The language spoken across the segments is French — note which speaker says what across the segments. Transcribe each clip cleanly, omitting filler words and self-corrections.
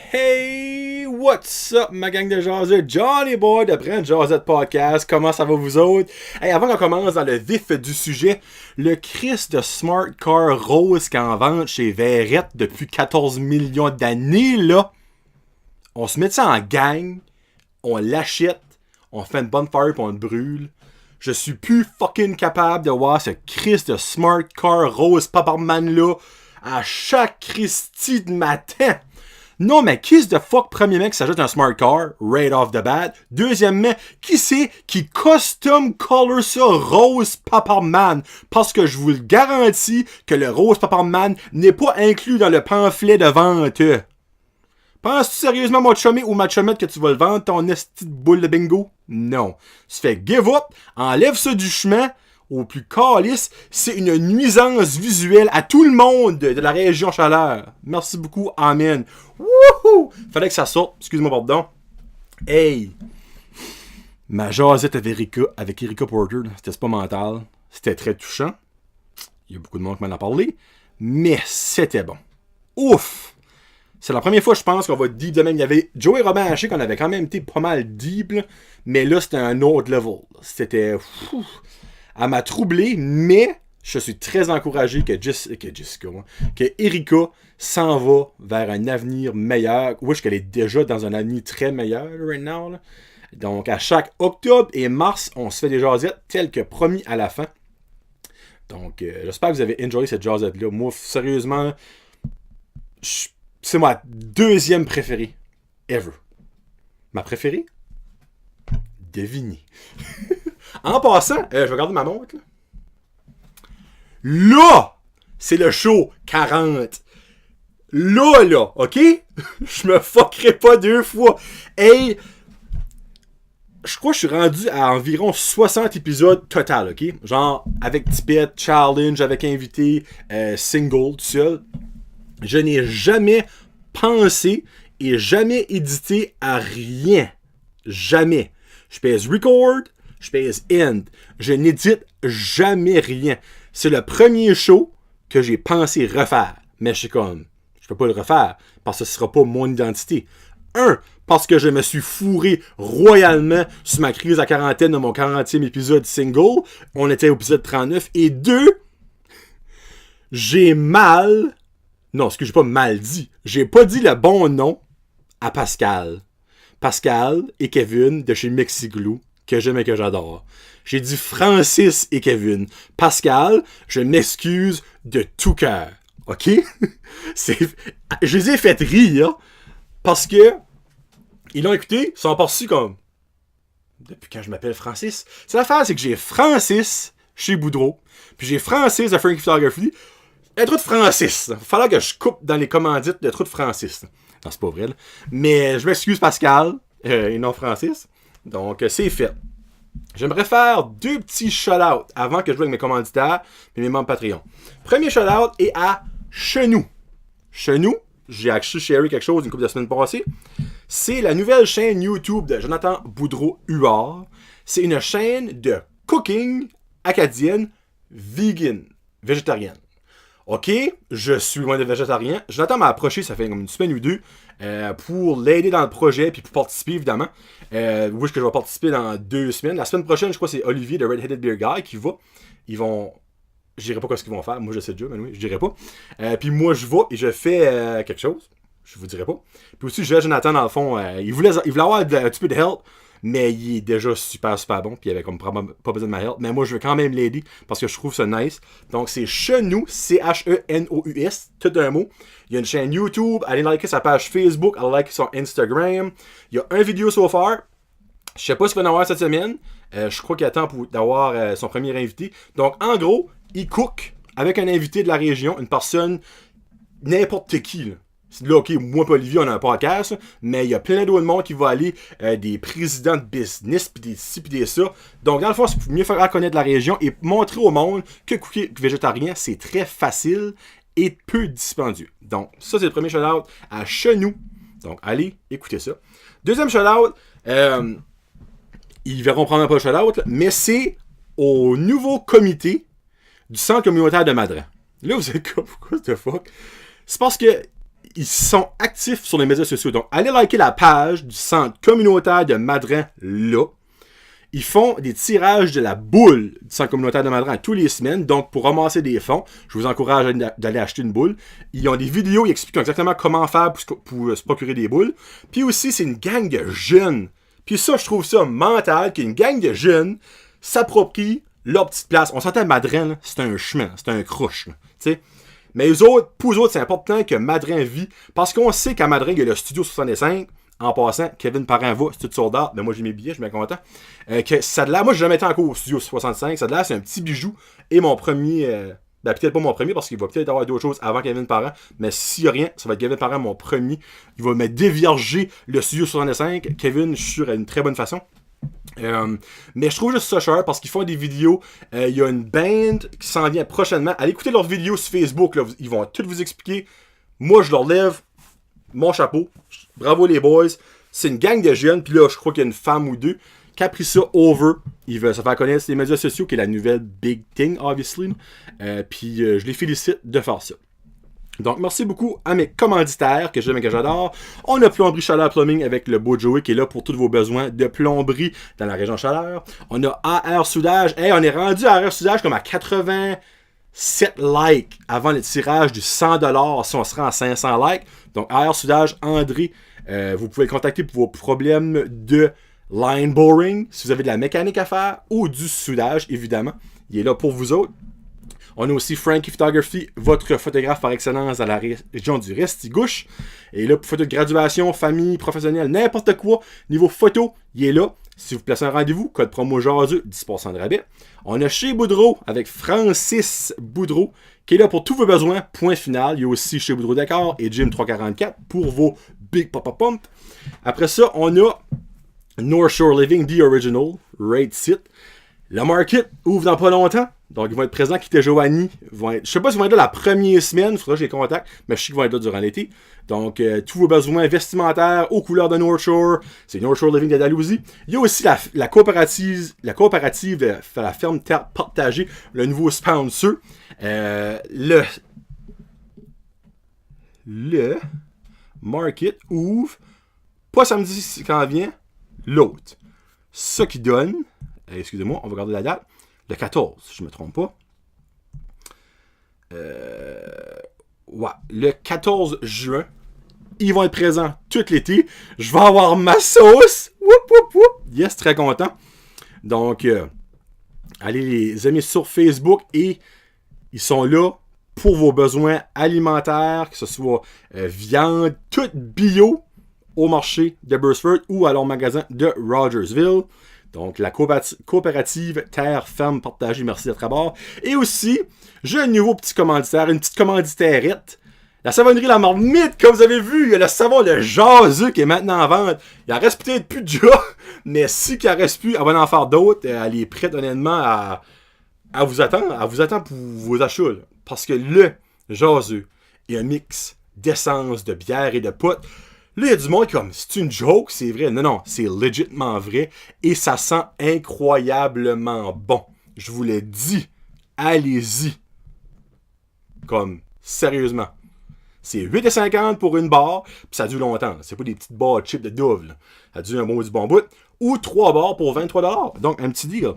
Speaker 1: Hey, what's up ma gang de jaseux, Johnny Boy de Brand Jazette Podcast, comment ça va vous autres? Hey, avant qu'on commence dans le vif du sujet, le Christ de Smart Car Rose qui est en vente chez Verrette depuis 14 millions d'années, là, on se met ça en gang, on l'achète, on fait une bonne fire et on le brûle. Je suis plus fucking capable de voir ce Christ de Smart Car Rose Paparman là à chaque Christie de matin. Non, mais qui est the fuck, premièrement, qui s'ajoute un smart car, right off the bat? Deuxièmement, qui c'est qui custom color ça rose Paparman? Parce que je vous le garantis que le rose Paparman n'est pas inclus dans le pamphlet de vente. Penses-tu sérieusement, mon chumé ou ma chumette, que tu vas le vendre, ton esti de boule de bingo? Non. Tu fais give up, enlève ça du chemin. Au plus calice, c'est une nuisance visuelle à tout le monde de la région Chaleur. Merci beaucoup, amen. Wouhou! Fallait que ça sorte, excuse-moi, pardon. Hey! Ma jasette avec Erika Porter, c'était pas mental. C'était très touchant. Il y a beaucoup de monde qui m'en a parlé. Mais c'était bon. Ouf! C'est la première fois, je pense, qu'on va deep de même. Il y avait Joey Robin Haché qu'on avait quand même été pas mal deep, là, mais là, c'était un autre level. C'était... Elle m'a troublé, mais je suis très encouragé que Erika s'en va vers un avenir meilleur. Oui, qu'elle est déjà dans un avenir très meilleur, right now. Là. Donc, à chaque octobre et mars, on se fait des jasettes, tel que promis à la fin. Donc, j'espère que vous avez enjoyé cette jasette-là. Moi, sérieusement, c'est ma deuxième préférée ever. Ma préférée? Devinez. En passant, je vais regarder ma montre. Là, c'est le show 40. Là, ok? Je me fuckerai pas deux fois. Hey, je crois que je suis rendu à environ 60 épisodes total, ok? Genre, avec Tipette, challenge, avec invité, single, tout seul. Je n'ai jamais pensé et jamais édité à rien. Jamais. Je pèse record, je pèse end. Je n'édite jamais rien. C'est le premier show que j'ai pensé refaire. Mais je suis comme, je peux pas le refaire parce que ce sera pas mon identité. Parce que je me suis fourré royalement sur ma crise à quarantaine de mon 40e épisode single. On était au épisode 39. Et 2, j'ai j'ai pas mal dit. J'ai pas dit le bon nom à Pascal. Pascal et Kevin de chez Mexiglou, que j'aime et que j'adore. J'ai dit Francis et Kevin. Pascal, je m'excuse de tout cœur. OK? Je les ai fait rire parce que ils l'ont écouté, ils sont partis comme... Depuis quand je m'appelle Francis? C'est l'affaire, c'est que j'ai Francis chez Boudreau, puis j'ai Francis de Frankie Photography. Un trou de Francis. Il va falloir que je coupe dans les commandites le trou de Francis. Non, c'est pas vrai. Là. Mais je m'excuse Pascal et non Francis. Donc, c'est fait. J'aimerais faire 2 petits shout-outs avant que je joue avec mes commanditaires et mes membres Patreon. Premier shout-out est à Chenou. Chenou, j'ai actually sharé quelque chose une couple de semaines passées. C'est la nouvelle chaîne YouTube de Jonathan Boudreau-Huard. C'est une chaîne de cooking acadienne, vegan, végétarienne. OK, je suis loin de végétarien. Jonathan m'a approché, ça fait comme une semaine ou deux, pour l'aider dans le projet, puis pour participer, évidemment. Oui, que je vais participer dans 2 semaines. La semaine prochaine, je crois que c'est Olivier de Red Headed Beer Guy qui va. Ils vont... Je dirais pas ce qu'ils vont faire. Moi, je sais déjà, mais oui, je dirais pas. Puis moi, je vais et je fais quelque chose. Je vous dirai pas. Puis aussi, Jonathan, dans le fond, il voulait avoir un petit peu de help. Mais il est déjà super bon, puis il avait comme pas besoin de ma help. Mais moi, je veux quand même l'aider, parce que je trouve ça nice. Donc, c'est Chenou, C-H-E-N-O-U-S, tout un mot. Il y a une chaîne YouTube, allez liker sa page Facebook, allez liker son Instagram. Il y a un vidéo so far. Je sais pas s'il va en avoir cette semaine. Je crois qu'il attend d'avoir son premier invité. Donc, en gros, il cook avec un invité de la région, une personne, n'importe qui, là. Là, OK, moi et Olivier, on a un podcast, mais il y a plein d'autres monde qui va aller, des présidents de business, puis des ci, puis des ça. Donc, dans le fond, c'est pour mieux faire connaître la région et montrer au monde que cooker végétarien, c'est très facile et peu dispendieux. Donc, ça, c'est le premier shout-out à Chenou. Donc, allez, écoutez ça. Deuxième shout-out, ils verront prendre un peu le shout-out, mais c'est au nouveau comité du Centre communautaire de Madran. Là, vous êtes comme, what the fuck? C'est parce que ils sont actifs sur les médias sociaux. Donc, allez liker la page du centre communautaire de Madrin là. Ils font des tirages de la boule du centre communautaire de Madrin tous les semaines. Donc, pour ramasser des fonds, je vous encourage d'aller acheter une boule. Ils ont des vidéos, ils expliquent exactement comment faire pour se procurer des boules. Puis aussi, c'est une gang de jeunes. Puis ça, je trouve ça mental qu'une gang de jeunes s'approprient leur petite place. On s'entend Madrin, c'est un chemin, c'est un crush. Tu sais. Mais pour eux autres, c'est important que Madrin vit. Parce qu'on sait qu'à Madrin, il y a le Studio 65. En passant, Kevin Parent va, c'est tout soldat. Mais moi, j'ai mes billets, je suis bien content. Que ça de là, moi, j'ai jamais été encore au Studio 65. Ça de là, c'est un petit bijou. Et mon premier, peut-être pas mon premier, parce qu'il va peut-être avoir d'autres choses avant Kevin Parent. Mais s'il n'y a rien, ça va être Kevin Parent, mon premier. Il va me dévierger le Studio 65. Kevin, je suis sûr, à une très bonne façon. Mais je trouve juste ça cher parce qu'ils font des vidéos. Il y a une band qui s'en vient prochainement. Allez écouter leurs vidéos sur Facebook. Là, ils vont tout vous expliquer. Moi, je leur lève mon chapeau. Bravo les boys. C'est une gang de jeunes. Puis là, je crois qu'il y a une femme ou deux qui a pris ça over. Ils veulent se faire connaître sur les médias sociaux, qui est la nouvelle big thing, obviously. Puis je les félicite de faire ça. Donc, merci beaucoup à mes commanditaires que j'aime et que j'adore. On a Plomberie Chaleur Plumbing avec le beau Joey qui est là pour tous vos besoins de plomberie dans la région Chaleur. On a AR Soudage. Hey, on est rendu à AR Soudage comme à 87 likes avant le tirage du 100$ si on se rend à 500 likes. Donc, AR Soudage, André, vous pouvez le contacter pour vos problèmes de line boring, si vous avez de la mécanique à faire, ou du soudage, évidemment. Il est là pour vous autres. On a aussi Frankie Photography, votre photographe par excellence dans la région du Restigouche. Et là, pour photo de graduation, famille, professionnelle, n'importe quoi, niveau photo, il est là. Si vous placez un rendez-vous, code promo jaseux, 10% de rabais. On a chez Boudreau, avec Francis Boudreau, qui est là pour tous vos besoins, point final. Il y a aussi chez Boudreau Décor et Gym 344 pour vos Big Papa Pump. Après ça, on a North Shore Living, The Original, Raid Site. Le market ouvre dans pas longtemps. Donc, ils vont être présents. Quitte Joanie. Je sais pas s'ils vont être là la première semaine. Il faudra que je les contacte. Mais je sais qu'ils vont être là durant l'été. Donc, tous vos besoins vestimentaires aux couleurs de North Shore. C'est North Shore Living de Dalhousie. Il y a aussi la coopérative la ferme terre partagée. Le nouveau sponsor. Le market ouvre. Pas samedi quand vient. L'autre. Ce qui donne. Excusez-moi, on va regarder la date. Le 14, si je ne me trompe pas. Ouais, le 14 juin, ils vont être présents tout l'été. Je vais avoir ma sauce. Whoop, whoop, whoop. Yes, très content. Donc, allez les amis sur Facebook et ils sont là pour vos besoins alimentaires, que ce soit viande, tout bio au marché de Burstford ou à leur magasin de Rogersville. Donc, la coopérative Terre Ferme Partagée, merci d'être à bord. Et aussi, j'ai un nouveau petit commanditaire, une petite commanditairette. La savonnerie La Marmite, comme vous avez vu, il y a le savon le jaseux qui est maintenant en vente. Il en reste peut-être plus déjà, mais si il en reste plus, elle va en faire d'autres. Elle est prête honnêtement à vous attendre pour vos achats. Là. Parce que le jaseux est un mix d'essence, de bière et de potes. Là, il y a du monde comme, c'est une joke, c'est vrai. Non, c'est légitimement vrai. Et ça sent incroyablement bon. Je vous l'ai dit. Allez-y. Comme, sérieusement. C'est 8,50$ pour une barre, puis ça dure longtemps. C'est pas des petites barres chips de Dove. Là. Ça dure un bon bout. Ou 3 barres pour 23$. Donc, un petit deal.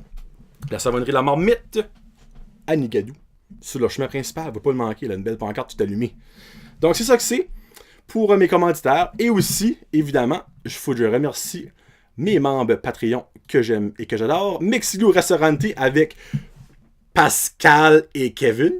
Speaker 1: La savonnerie La Marmite à Nigadou. Sur le chemin principal, elle va pas le manquer. Elle a une belle pancarte tout allumée. Donc, c'est ça que c'est. Pour mes commanditaires. Et aussi, évidemment, il faut que je remercie mes membres Patreon que j'aime et que j'adore. Mexico Restaurante avec Pascal et Kevin.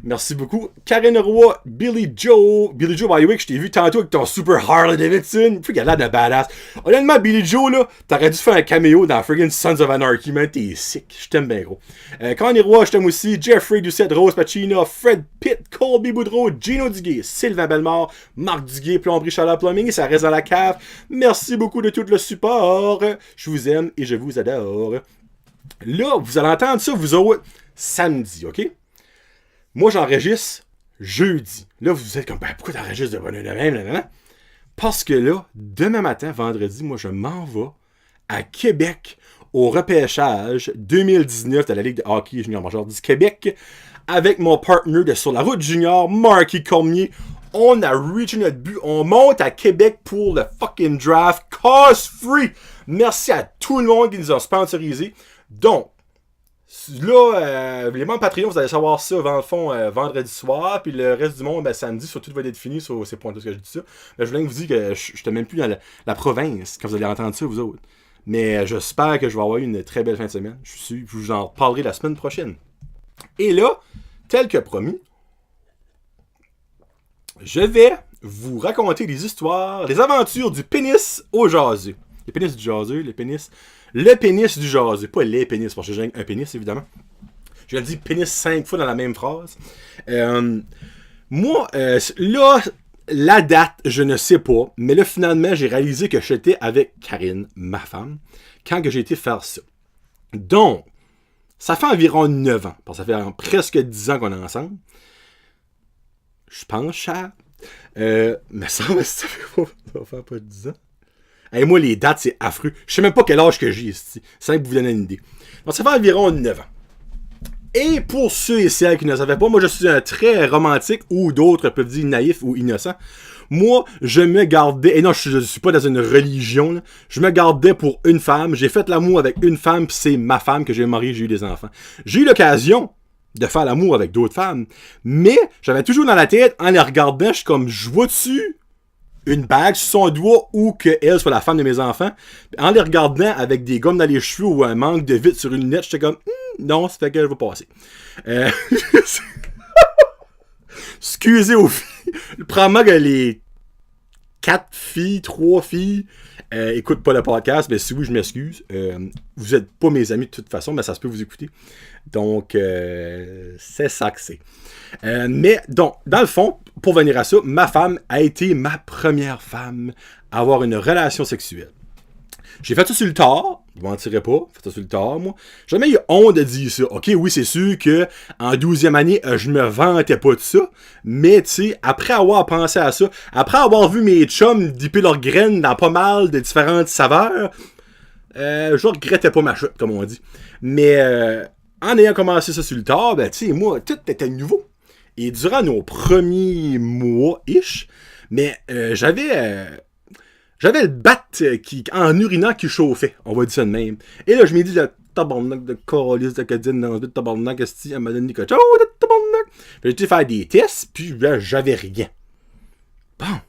Speaker 1: Merci beaucoup. Karen Roy, Billy Joe, by the way, que je t'ai vu tantôt avec ton Super Harley Davidson. Il a l'air de badass. Honnêtement, Billy Joe, là, t'aurais dû faire un caméo dans friggin' Sons of Anarchy, man. T'es sick. Je t'aime bien, gros. Karen Roy, je t'aime aussi. Jeffrey Doucette, Rose Pacino, Fred Pitt, Colby Boudreau, Gino Duguay, Sylvain Bellemare, Marc Duguay, Plomberie Chaleur Plumbing, et ça reste dans la cave. Merci beaucoup de tout le support. Je vous aime et je vous adore. Là, vous allez entendre ça, vous autres, samedi, OK? Moi, j'enregistre jeudi. Là, vous êtes comme, pourquoi t'enregistres de bonne heure de même? Parce que là, demain matin, vendredi, moi, je m'en vais à Québec au repêchage 2019 de la Ligue de hockey junior major du Québec avec mon partner de Sur la route junior, Marky Cormier. On a reaché notre but. On monte à Québec pour le fucking draft. Cost free. Merci à tout le monde qui nous a sponsorisé. Donc, là, les membres Patreon, vous allez savoir ça, dans le fond, vendredi soir. Puis le reste du monde, samedi, surtout, va être fini. C'est point tout ce que je dis ça. Mais je voulais vous dire que je n'étais même plus dans la province quand vous allez entendre ça, vous autres. Mais j'espère que je vais avoir une très belle fin de semaine. Je vous en parlerai la semaine prochaine. Et là, tel que promis, je vais vous raconter des histoires, des aventures du pénis au jaseux. Le pénis du jaseux, le pénis du jaseux. Pas les pénis, parce que j'ai un pénis, évidemment. Je le dis pénis 5 fois dans la même phrase. Moi, là, la date, je ne sais pas. Mais là, finalement, j'ai réalisé que j'étais avec Karine, ma femme, quand que j'ai été faire ça. Donc, ça fait environ 9 ans. Parce que ça fait presque 10 ans qu'on est ensemble. Je pense, Charles. Mais ça va faire pas 10 ans. Et moi, les dates, c'est affreux. Je sais même pas quel âge que j'ai ici. C'est pour vous donner une idée. Donc, ça fait environ 9 ans. Et pour ceux et celles qui ne le savaient pas, moi, je suis un très romantique, ou d'autres peuvent dire naïf ou innocent. Moi, je me gardais, et non, je suis pas dans une religion, là. Je me gardais pour une femme. J'ai fait l'amour avec une femme, puis c'est ma femme que j'ai mariée, j'ai eu des enfants. J'ai eu l'occasion de faire l'amour avec d'autres femmes, mais j'avais toujours dans la tête, en les regardant, je suis comme, je vois-tu une bague sur son doigt ou qu'elle soit la femme de mes enfants. En les regardant avec des gommes dans les cheveux ou un manque de vitre sur une lunette, j'étais comme, non, ça fait qu'elle va passer. Excusez aux filles. Probablement que les 3 filles écoutent pas le podcast, mais si oui, je m'excuse. Vous êtes pas mes amis de toute façon, mais ça se peut vous écouter. Donc, c'est ça que c'est. Mais, donc, dans le fond, pour venir à ça, ma femme a été ma première femme à avoir une relation sexuelle. J'ai fait ça sur le tard, je ne mentirais pas, j'ai fait ça sur le tard, moi. J'ai jamais eu honte de dire ça. Ok, oui, c'est sûr que en 12e année, je me vantais pas de ça, mais tu sais, après avoir pensé à ça, après avoir vu mes chums dipper leurs graines dans pas mal de différentes saveurs, je regrettais pas ma chute, comme on dit. Mais en ayant commencé ça sur le tard, ben tu sais, moi, tout était nouveau. Et durant nos premiers mois-ish, mais j'avais le bat en urinant qui chauffait, on va dire ça de même. Et là, je m'ai dit, le tabarnak de calice de cadine dans le tabarnak, elle m'a donné quelque chose de tabarnak. J'ai été faire des tests, puis ben, j'avais rien. Bon.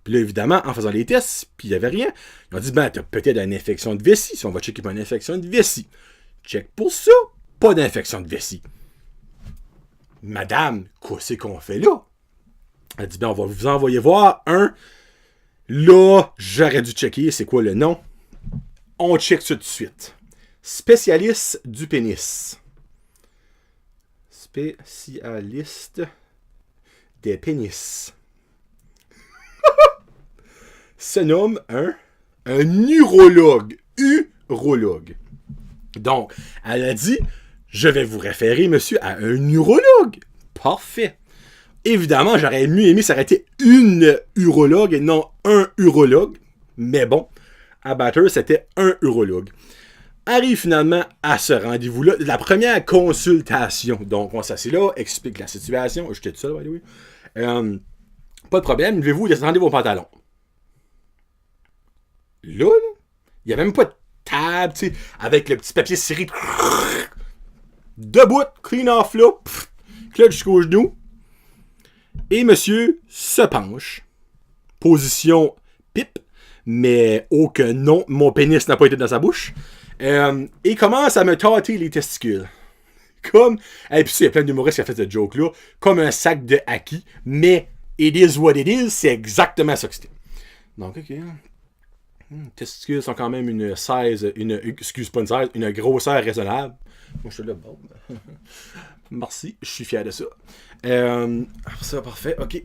Speaker 1: Puis là, évidemment, en faisant les tests, puis il n'y avait rien, ils ont dit, ben, t'as peut-être une infection de vessie. Si on va checker pour une infection de vessie. Check pour ça, pas d'infection de vessie. Madame, qu'est-ce qu'on fait là? Elle dit, ben, on va vous envoyer voir un. Là, j'aurais dû checker, c'est quoi le nom? On check ça tout de suite. Spécialiste du pénis. Spécialiste des pénis. Se nomme un urologue. Urologue. Donc, elle a dit, je vais vous référer, monsieur, à un urologue. Parfait. Évidemment, j'aurais mieux aimé s'arrêter une urologue et non un urologue. Mais bon, à Batter, c'était un urologue. Arrive finalement à ce rendez-vous-là, la première consultation. Donc, on s'assied là, explique la situation. J'étais tout seul, by the way. Pas de problème, levez-vous, descendez vos pantalons. Là, il n'y avait même pas de table, tu sais, avec le petit papier ciré. Debout, clean off là, clutch jusqu'au genou. Et monsieur se penche. Position pipe, mais aucun non, mon pénis n'a pas été dans sa bouche. Et commence à me tâter les testicules. Comme, et puis il y a plein d'humoristes qui ont fait cette joke-là, comme un sac de haki, mais it is what it is, c'est exactement ça que c'était. Donc, ok. Les testicules sont quand même une grosseur raisonnable. Moi, je suis là, bon. Merci, je suis fier de ça. Ça, parfait, ok.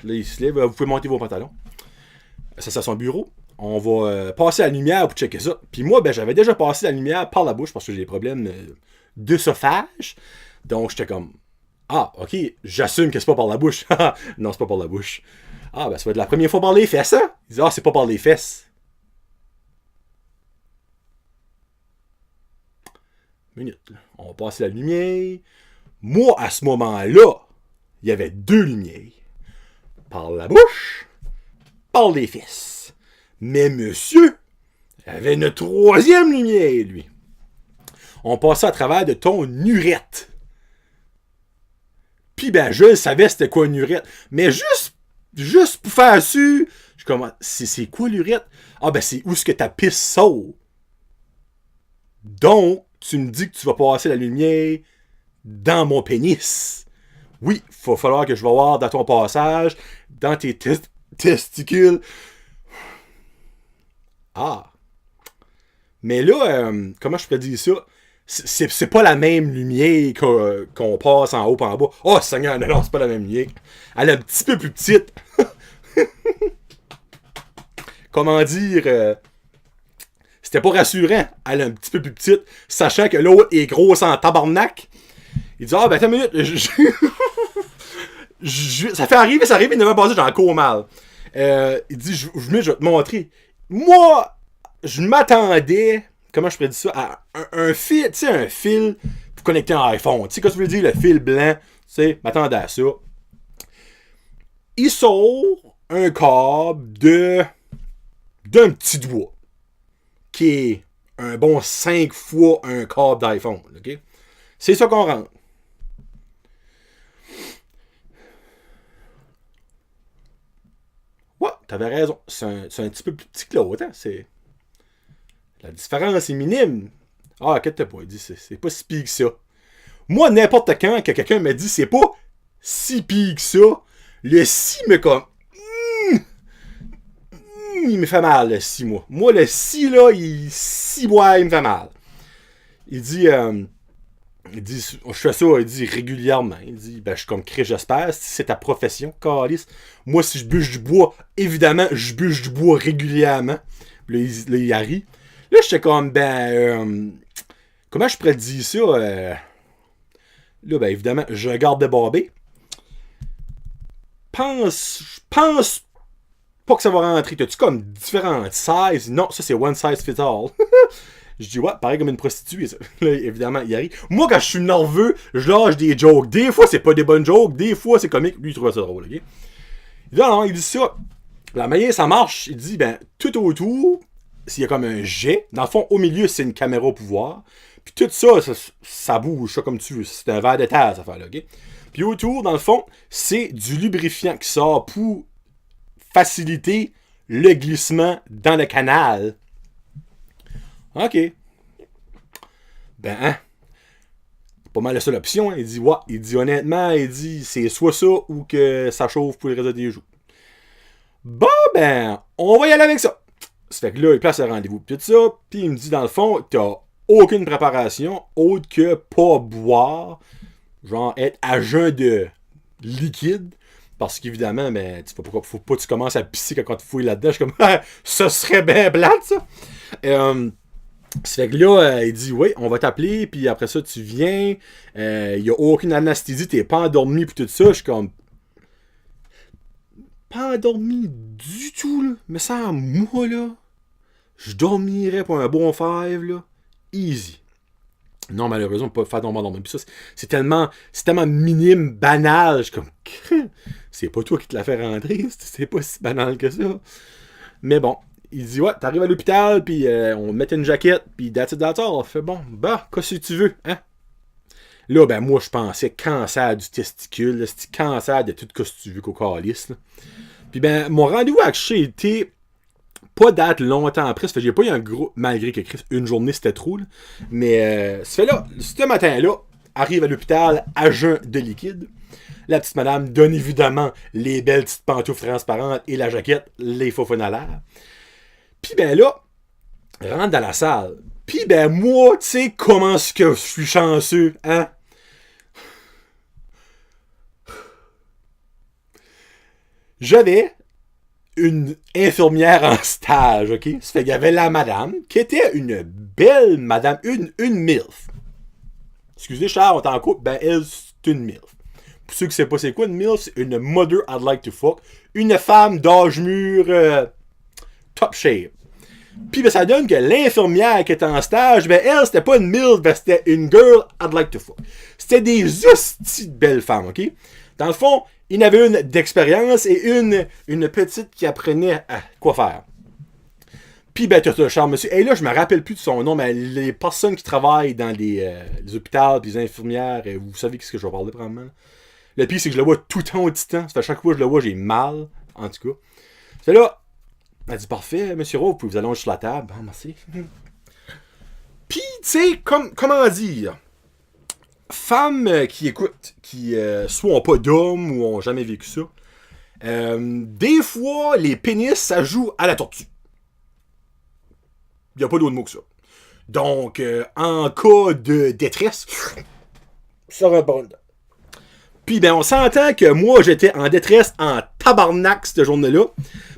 Speaker 1: Là, il se lève, vous pouvez monter vos pantalons. Ça, c'est à son bureau. On va passer la lumière pour checker ça. Puis moi, ben, j'avais déjà passé la lumière par la bouche parce que j'ai des problèmes d'œsophage. Donc, j'étais comme, ah, ok, j'assume que c'est pas par la bouche. Non, c'est pas par la bouche. Ah, ben, ça va être la première fois par les fesses, hein? Il dit, ah, c'est pas par les fesses. Minute. On va passer la lumière. Moi, à ce moment-là, il y avait 2 lumières. par la bouche, par les fesses. Mais monsieur avait une troisième lumière, lui. On passait à travers de ton urette. Puis ben, je savais c'était quoi une urette. Mais juste pour faire sûr, je commence. C'est quoi l'urette? Ah ben c'est où est-ce que ta pisse sort. Donc, tu me dis que tu vas passer la lumière dans mon pénis. Oui, il va falloir que je vais voir dans ton passage, dans tes testicules. Ah. Mais là, comment je pourrais dire ça? C'est pas la même lumière qu'on passe en haut et en bas. Oh, Seigneur, non, c'est pas la même lumière. Elle est un petit peu plus petite. Comment dire... c'était pas rassurant. Elle est un petit peu plus petite, sachant que l'autre est grosse en tabarnak. Il dit, ah, ben, attends une minute. Ça fait arriver, il ne m'a pas passé, j'en cours mal. Il dit, je vais te montrer. Moi, je m'attendais, comment je pourrais dire ça, à un fil, tu sais, un fil pour connecter un iPhone. Tu sais, quand tu veux dire, le fil blanc, tu sais, m'attendais à ça. Il sort un câble d'un petit doigt, qui est un bon 5 fois un câble d'iPhone, ok? C'est ça qu'on rentre. Ouais, t'avais raison. C'est un petit peu plus petit que l'autre, hein? La différence est minime. Ah, inquiète pas, il dit, c'est pas si pire que ça. Moi, n'importe quand que quelqu'un me dit c'est pas si pire que ça, le si me comme... il me fait mal, le si, moi. Moi, le si, là, il me fait mal. Il dit, je fais ça, il dit régulièrement. Il dit, ben, je suis comme Chris, j'espère. Si c'est ta profession, calice. Moi, si je bûche du bois, évidemment, je bûche du bois régulièrement. Là, il rit. Là, j'étais comme, comment je pourrais dire ça? Là, ben, évidemment, je regarde débarber. Je pense pas que ça va rentrer. T'as-tu comme différentes sizes? Non, ça, c'est one size fits all. Je dis, ouais, pareil comme une prostituée, ça. Là, évidemment, il arrive. Moi, quand je suis nerveux, je lâche des jokes. Des fois, c'est pas des bonnes jokes. Des fois, c'est comique. Lui, il trouve ça drôle, ok? Il dit, non, il dit ça. La manière, ça marche. Il dit, ben, tout autour, s'il y a comme un jet. Dans le fond, au milieu, c'est une caméra au pouvoir. Puis tout ça, ça bouge, ça, comme tu veux. C'est un verre de terre, ça fait là, ok? Puis autour, dans le fond, c'est du lubrifiant qui sort pour faciliter le glissement dans le canal. OK. Ben, hein? C'est pas mal la seule option. Hein? Il dit, ouais. Il dit, honnêtement, il dit, c'est soit ça ou que ça chauffe pour les réseaux des jours. Bon, ben, on va y aller avec ça. Ça fait que là, il place le rendez-vous. Puis tout ça. Puis il me dit, dans le fond, t'as aucune préparation autre que pas boire. Genre, être à jeun de liquide. Parce qu'évidemment, ben, faut pas que tu commences à pisser quand tu fouilles là-dedans. Je suis comme, ça serait bien plate, ça. Ça fait que là, il dit, oui, on va t'appeler, puis après ça, tu viens. Il n'y a aucune anesthésie, t'es pas endormi, puis tout ça. Je suis comme, pas endormi du tout, là. Mais ça, moi, là, je dormirais pour un bon 5, là. Easy. Non, malheureusement, pas faire tomber endormi. Puis ça, c'est tellement minime, banal. Je suis comme, c'est pas toi qui te la fait rentrer. C'est pas si banal que ça. Mais bon, il dit, ouais, t'arrives à l'hôpital, puis on met une jaquette, puis that's it, that's all. On fait, bon, bah, qu'est-ce que tu veux, hein? Là, ben, moi, je pensais cancer du testicule, c'était cancer de tout ce que tu veux qu'au calice, là. Puis ben, mon rendez-vous avec Chez était pas date longtemps après. Ça fait que j'ai pas eu un gros. Malgré que une journée c'était trop. Là. Mais ça fait là, ce matin-là, arrive à l'hôpital à jeun de liquide. La petite madame donne évidemment les belles petites pantoufles transparentes et la jaquette, les faux l'air. Puis ben là, rentre dans la salle. Puis ben moi, tu sais comment est-ce que je suis chanceux, hein? J'avais une infirmière en stage, ok? Ça fait qu'il y avait la madame, qui était une belle madame, une MILF. Excusez, Charles, on t'en coupe, ben elle, c'est une MILF. Pour ceux qui ne savent pas c'est quoi une MILF, c'est une Mother I'd Like to Fuck. Une femme d'âge mûr, top shape. Puis ben, ça donne que l'infirmière qui était en stage, ben elle, c'était pas une MILF, ben c'était une Girl I'd Like to Fuck. C'était des hosties de belles femmes, ok? Dans le fond, Il y en avait une d'expérience et une petite qui apprenait à quoi faire. Puis, ben, t'as le charme, monsieur. Et là, je me rappelle plus de son nom, mais les personnes qui travaillent dans les hôpitaux, puis les infirmières, vous savez ce que je vais parler, probablement. Le pire, c'est que je le vois tout le temps au titan. Ça fait chaque fois que je le vois, j'ai mal. En tout cas. C'est là. Elle dit, parfait, monsieur Rowe, vous pouvez vous allonger sur la table. Bon, merci. Puis, tu sais, comment dire, femmes qui écoutent, qui soit n'ont pas d'hommes ou ont jamais vécu ça, des fois, les pénis, ça joue à la tortue. Il n'y a pas d'autre mot que ça. Donc, en cas de détresse, ça répond. Puis, ben, on s'entend que moi, j'étais en détresse en tabarnak cette journée-là.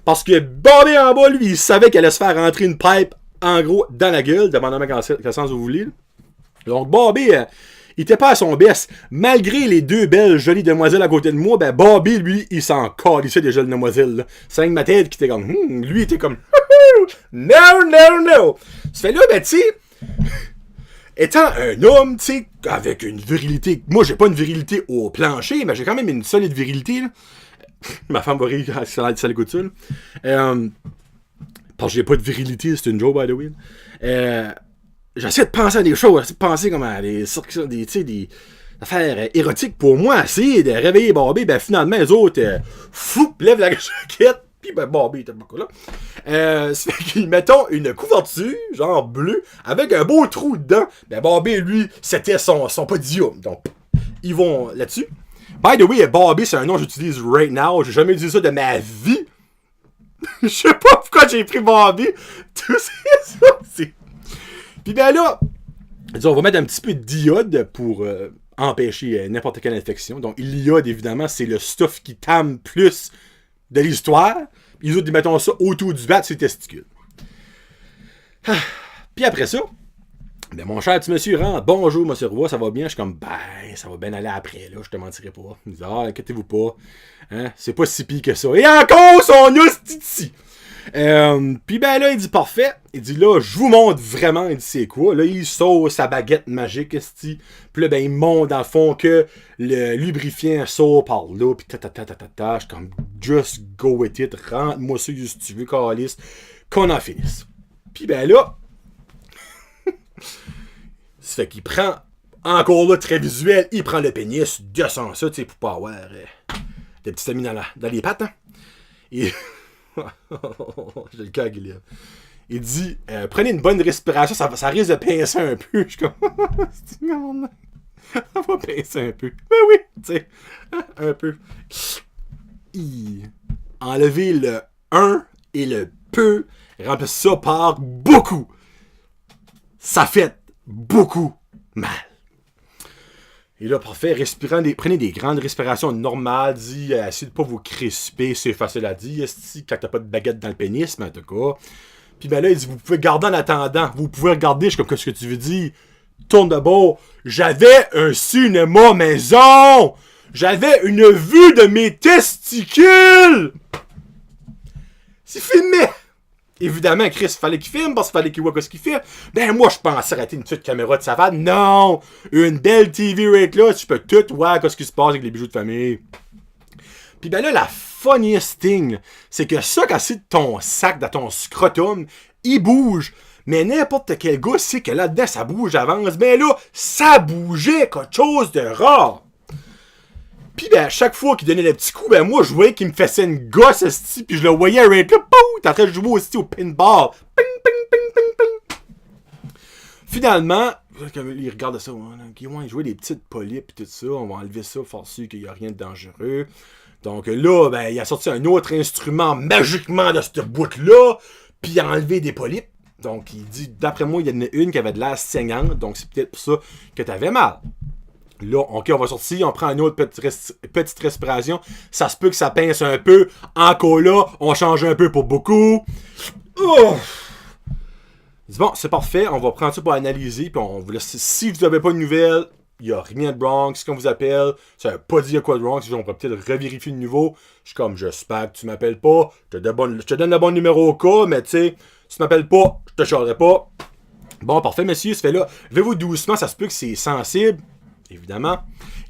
Speaker 1: Parce que Bobby en bas, lui, il savait qu'il allait se faire rentrer une pipe, en gros, dans la gueule, dépendamment quel sens vous voulez. Donc, Bobby, il était pas à son best. Malgré les deux belles, jolies demoiselles à côté de moi, ben, Bobby, lui, il s'en calissait des jolies demoiselles, là. C'est ma tête qui était comme, lui, il était comme, no, no, no. Ça fait là, ben, tu sais, étant un homme, tu sais, avec une virilité, moi, j'ai pas une virilité au plancher, mais j'ai quand même une solide virilité, là. Ma femme va rire si elle écoute ça, là. Parce que j'ai pas de virilité, c'est une joke, by the way. J'essaie de penser à des choses, j'essaie de penser comme à des affaires érotiques pour moi, essayer de réveiller Bobby, ben finalement, les autres, lèvent la jaquette, pis ben Bobby était pas là. Ça fait qu'ils mettons une couverture, genre bleue, avec un beau trou dedans. Ben Bobby, lui, c'était son podium. Donc, ils vont là-dessus. By the way, Bobby, c'est un nom que j'utilise right now. J'ai jamais dit ça de ma vie. Je sais pas pourquoi j'ai pris Bobby. Tout ça, c'est... Puis ben là, on va mettre un petit peu de d'iode pour empêcher n'importe quelle infection. Donc, l'iode, évidemment, c'est le stuff qui tame plus de l'histoire. Les autres, ils mettent ça autour du bat, c'est les testicules. Puis après ça, ben mon cher petit monsieur rentre. Bonjour, monsieur Roy, ça va bien? Je suis comme, ben, ça va bien aller après, là, je te mentirai pas. Il dit, inquiétez-vous pas. Hein? C'est pas si pire que ça. Et encore son hostie! Puis ben là, il dit parfait. Il dit là, je vous montre vraiment. Il dit c'est quoi? Là, il sort sa baguette magique, esti. Puis là, ben, il montre dans le fond que le lubrifiant sort par là. Puis ta. Je suis comme, just go with it. Rentre-moi ça si tu veux, calice. Qu'on en finisse. Puis ben là, ça fait qu'il prend, encore là, très visuel, il prend le pénis, descend ça, tu sais, pour pas avoir des petits amis dans les pattes, hein. Et... j'ai le cœur qui lève. Il dit, prenez une bonne respiration, ça risque de pincer un peu. Je suis comme, ça va pincer un peu. Ben oui, tu sais, un peu. Enlevez le 1 et le peu, remplacez ça par beaucoup. Ça fait beaucoup mal. Et là, parfait, prenez des grandes respirations normales, essayez de pas vous crisper, c'est facile à dire, quand t'as pas de baguette dans le pénis, mais en tout cas. Puis ben là, il dit, vous pouvez garder en attendant, vous pouvez regarder, je suis comme, qu'est-ce que tu veux dire? Tourne de bord. J'avais un cinéma maison! J'avais une vue de mes testicules! C'est filmé! Évidemment, Chris, fallait qu'il filme parce qu'il fallait qu'il voit ce qu'il fait. Ben, moi, je pensais arrêter une petite caméra de savane. Non! Une belle TV rate là, tu peux tout voir ce qui se passe avec les bijoux de famille. Puis ben là, la funniest thing, c'est que ça, quand c'est ton sac dans ton scrotum, il bouge. Mais n'importe quel gars sait que là-dedans, ça bouge, avance. Ben là, ça bougeait quelque chose de rare. Pis ben, à chaque fois qu'il donnait le petit coup, ben moi, je voyais qu'il me faisait une gosse, esti, pis je le voyais right là, t'es en train de jouer aussi au pinball. Ping, ping, ping, ping, ping. Finalement, il regarde ça, il jouait des petites polypes pis tout ça, on va enlever ça, faire sûr qu'il n'y a rien de dangereux. Donc là, ben, il a sorti un autre instrument magiquement de cette boîte-là, pis il a enlevé des polypes. Donc, il dit, d'après moi, il y en a une qui avait de l'air saignante, donc c'est peut-être pour ça que t'avais mal. Là, ok, on va sortir, on prend une autre petite respiration. Ça se peut que ça pince un peu. Encore là, on change un peu pour beaucoup. Oh! Bon, c'est parfait. On va prendre ça pour analyser. Puis on vous laisse. Si vous n'avez pas de nouvelles, il n'y a rien de wrong. Si on vous appelle, ça ne veut pas dire quoi de wrong. Si on peut peut-être revérifier de nouveau. Je suis comme, j'espère que tu m'appelles pas. Je te donne le bon numéro au cas, mais tu sais, si tu m'appelles pas, je te chargerai pas. Bon, parfait, monsieur. Ça fait là. Levez-vous doucement. Ça se peut que c'est sensible. Évidemment.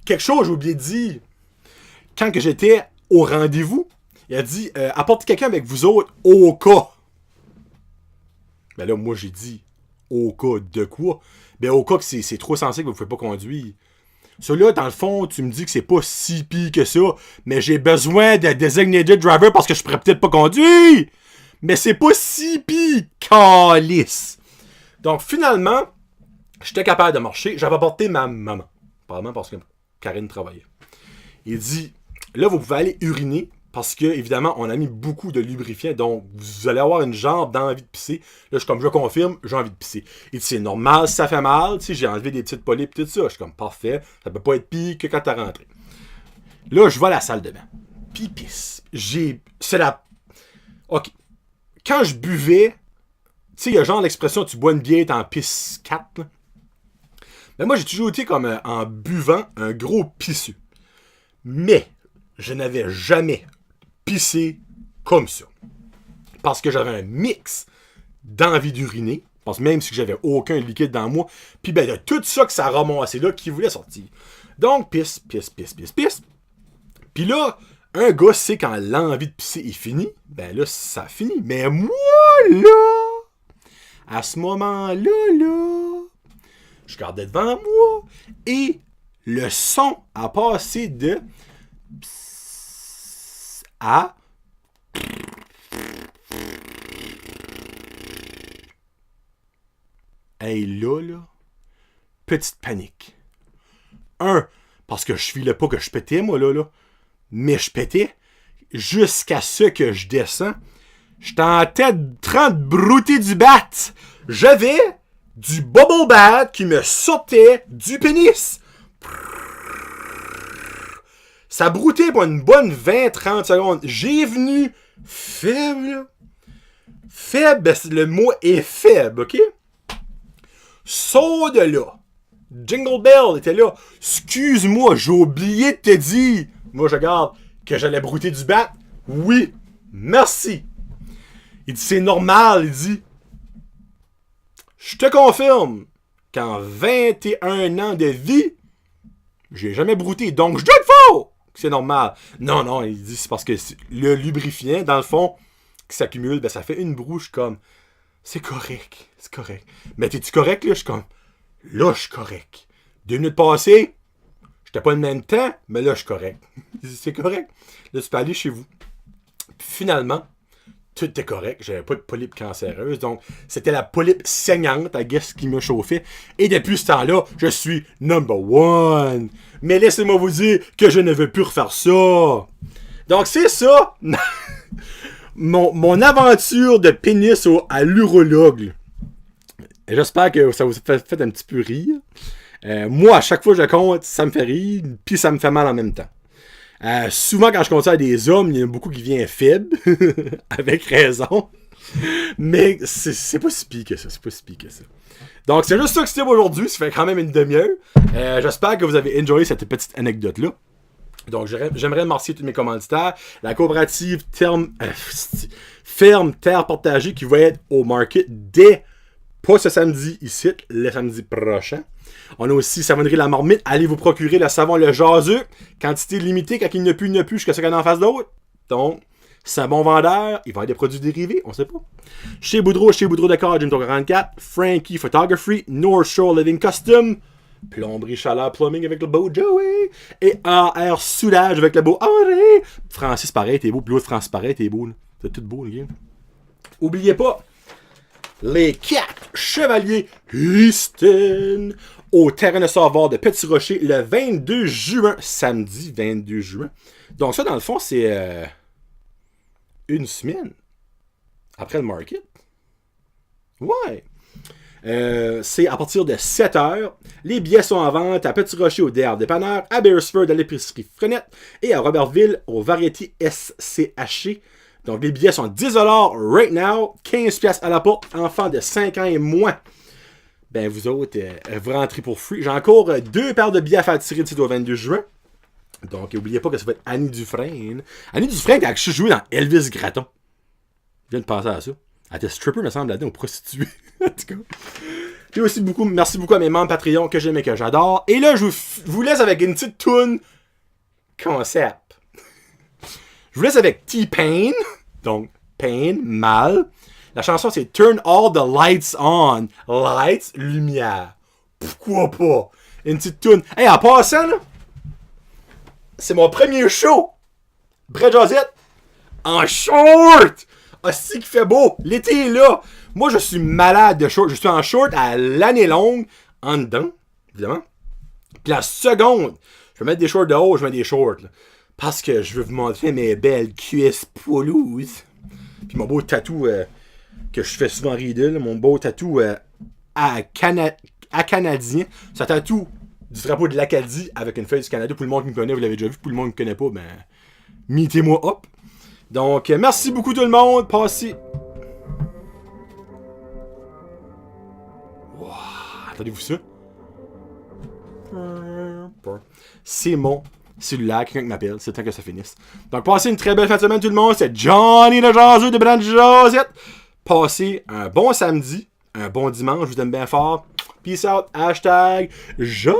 Speaker 1: Quelque chose, j'ai oublié de dire. quand que j'étais au rendez-vous, il a dit apportez quelqu'un avec vous autres au cas. Ben là, moi, j'ai dit au cas de quoi? Ben au cas que c'est trop sensible que vous ne pouvez pas conduire. Celui-là, dans le fond, tu me dis que c'est pas si pire que ça, mais j'ai besoin de designated driver parce que je pourrais peut-être pas conduire! Mais c'est pas si pire, calice! Donc, finalement, j'étais capable de marcher. J'avais apporté ma maman. Probablement parce que Karine travaillait. Il dit, là, vous pouvez aller uriner parce que, évidemment, on a mis beaucoup de lubrifiant. Donc, vous allez avoir une jambe d'envie de pisser. Là, je suis comme, je confirme, j'ai envie de pisser. Il dit, c'est normal si ça fait mal. Tu sais, j'ai enlevé des petites polypes et tout ça. Je suis comme, parfait. Ça peut pas être pire que quand t'as rentré. Là, je vais à la salle de bain. Puis, pisse. C'est la... OK. Quand je buvais, tu sais, il y a genre l'expression, tu bois une bière, t'en pisses 4. Là. Mais moi, j'ai toujours été comme en buvant un gros pisseux. Mais, je n'avais jamais pissé comme ça. Parce que j'avais un mix d'envie d'uriner. Parce que même si j'avais aucun liquide dans moi. Puis ben, il y a tout ça que ça ramassait là qui voulait sortir. Donc, pisse. Puis là, un gars sait quand l'envie de pisser est finie. Ben là, ça finit. Mais moi, là, à ce moment-là, je regardais devant moi. Et le son a passé de... à... Hey, là, petite panique. Parce que je filais pas que je pétais, moi, là. Mais je pétais jusqu'à ce que je descends. J'étais en train de brouter du bat. J'avais du bubble bath qui me sortait du pénis. Ça broutait pour une bonne 20-30 secondes. J'ai venu faible. Faible, le mot est faible, OK? Sors de là. Jingle Bell était là. Excuse-moi, j'ai oublié de te dire. Moi, je regarde que j'allais brouter du bat. Oui, merci. Il dit, c'est normal. Il dit, je te confirme qu'en 21 ans de vie, j'ai jamais brouté. Donc, je dois être faux. C'est normal. Non, il dit, c'est parce que le lubrifiant, dans le fond, qui s'accumule, ben, ça fait une brouche comme, c'est correct. Mais t'es-tu correct, là? Je suis comme, là, je suis correct. 2 minutes passées, j'étais pas le même temps, mais là, je suis correct. C'est correct. Là, tu peux aller chez vous. Puis finalement, tout était correct. J'avais pas de polype cancéreuse. Donc, c'était la polype saignante, I guess, qui me chauffait. Et depuis ce temps-là, je suis number one. Mais laissez-moi vous dire que je ne veux plus refaire ça. Donc, c'est ça. mon aventure de pénis à l'urologue. J'espère que ça vous a fait un petit peu rire. Moi, à chaque fois que je compte, ça me fait rire, puis ça me fait mal en même temps. Souvent, quand je compte ça à des hommes, il y en a beaucoup qui viennent faibles, avec raison. Mais c'est pas si pire que ça, Donc, c'est juste ça que c'était aujourd'hui, ça fait quand même une demi-heure. J'espère que vous avez enjoyé cette petite anecdote-là. Donc, j'aimerais remercier tous mes commanditaires. La coopérative Ferme Terre Partagée qui va être au market dès, pas ce samedi ici, le samedi prochain. On a aussi Savonnerie La Marmite. Allez vous procurer le savon Le Jaseux. Quantité limitée, quand il n'y a plus, jusqu'à ce qu'il y en a en face d'autres. Donc, c'est un bon vendeur. Il va y avoir des produits dérivés, on sait pas. Chez Boudreau Décor, Jim 44. Frankie Photography. North Shore Living Custom. Plomberie Chaleur Plumbing avec le beau Joey. Et AR Soudage avec le beau Henri. Francis, pareil, t'es beau. Puis l'autre Francis, pareil, t'es beau. C'est tout beau, les gars. Oubliez pas, les 4 chevaliers Easton au terrain de savoir de Petit Rocher le 22 juin. Samedi 22 juin. Donc ça, dans le fond, c'est une semaine après le market. Ouais. C'est à partir de 7h. Les billets sont en vente à Petit Rocher au DR Dépanneur, à Beresford à l'épicerie Frenette et à Robertville au Variété SCHC. Donc les billets sont 10$ right now, 15$ à la porte, enfants de 5 ans et moins. Ben vous autres, vous rentrez pour free. J'ai encore 2 paires de billets à faire tirer d'ici au 22 juin. Donc n'oubliez pas que ça va être Annie Dufresne. Annie Dufresne a joué dans Elvis Gratton. Je viens de penser à ça. Elle était stripper, me semble, là-dedans, ou prostituée. En tout cas. Puis aussi, merci beaucoup à mes membres Patreon que j'aime et que j'adore. Et là, je vous laisse avec une petite toune concept. Je vous laisse avec T-Pain. Donc, Pain, mal. La chanson, c'est Turn All the Lights On. Lights, lumière. Pourquoi pas? Une petite toune. Hey, en passant, là, c'est mon premier show. Brett Josette. En short. Ah, c'est qu'il fait beau. L'été est là. Moi, je suis malade de short. Je suis en short à l'année longue. En dedans, évidemment. Puis la seconde, je vais mettre des shorts de haut, je mets des shorts. Là, parce que je veux vous montrer mes belles cuisses poilouses. Puis mon beau tatou que je fais souvent rider. Là, mon beau tatou à canadien. Ça tatoue du drapeau de l'Acadie avec une feuille du Canada. Pour le monde qui me connaît, vous l'avez déjà vu. Pour le monde qui me connaît pas, ben, mettez-moi up. Donc, merci beaucoup tout le monde. Passez. Wow, entendez-vous ça? C'est mon cellulaire. Quelqu'un qui m'appelle. C'est le temps que ça finisse. Donc, passez une très belle fin de semaine tout le monde. C'est Johnny le Jaseux de Brett Josette. Passez un bon samedi. Un bon dimanche. Je vous aime bien fort. Peace out. Hashtag Jean.